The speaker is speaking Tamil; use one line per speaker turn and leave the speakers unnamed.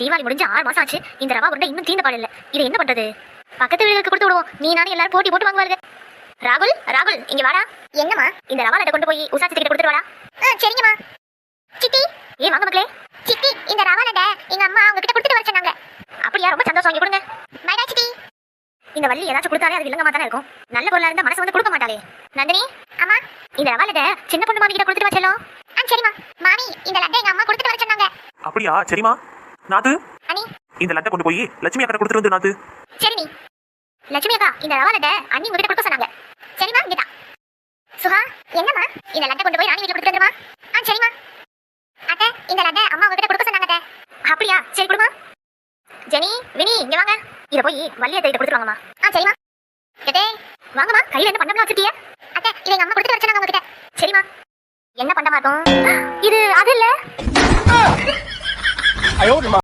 தீபாவளி முடிஞ்சு 6 மாசம் ஆச்சு. இந்த ரவா உருண்டை இன்னும் தீந்த பாடு இல்ல. இதை என்ன பண்றது? பக்கத்து வீடுகளுக்கு கொடுத்து விடுவோம். நீ நானும் எல்லாரும் போட்டி போட்டு வாங்குவாங்க. ராகுல், ராகுல் இங்க வாடா. என்னம்மா? இந்த ரவா லட்டை கொண்டு போய் உஷா சித்தி கிட்ட கொடுத்துட்டு வாடா. சரிங்கம்மா. சித்தி, ஏன் வாங்க மக்களே. சித்தி, இந்த ரவா லட்டை எங்க அம்மா உங்ககிட்ட கொடுத்துட்டு வர சொன்னாங்க. அப்படியா? ரொம்ப சந்தோஷம். வாங்கி கொடுங்க. பைடா சித்தி. இந்த வள்ளி ஏதாச்சும் கொடுத்தாலே அது வில்லங்கமா தானே இருக்கும். நல்ல பொருளா இருந்தா மனசு வந்து கொடுக்க மாட்டாளே. நந்தினி, அம்மா இந்த ரவா லட்டை சின்ன பொண்ணு மாமி கிட்ட கொடுத்துட்டு வர சொல்லும். சரிம்மா. மாமி, இந்த லட்டை எங்க அம்மா கொடுத்துட்டு வர சொன்னாங்க.
அப்படியா? சரிம்மா. நாத்து,
அனி
இந்த லட்டை கொண்டு போய் லட்சுமி அக்கா கொடுத்துட்டு வந்து. நாத்து.
சரி நீ. லட்சுமி அக்கா, இந்த ரவா லட்டை அண்ணி உங்ககிட்ட கொடுக்க சொன்னாங்க. சரிம்மா, இங்கடா. சுஹா, என்னம்மா? இந்த லட்டை கொண்டு போய் ராணி வீட்ல கொடுத்துட்டு வந்துருமா? சரிம்மா. அத்தை, இந்த லட்டை அம்மா உங்ககிட்ட கொடுக்க சொன்னாங்க அத்தை. அப்படியா? சரி கொடுமா. ஜெனி, வினி இங்க வாங்க. இத போய் வள்ளியை கிட்ட கொடுத்துருவாங்கம்மா. சரிம்மா. கேட்டே வாங்கம்மா. கையில என்ன பண்டம்லாம் வச்சிருக்கீங்க? அத்தை, இதை எங்க அம்மா கொடுத்துட்டு வர சொன்னாங்க உங்ககிட்ட. சரிம்மா. என்ன பண்டமா இருக்கும்? இது அது இல்ல.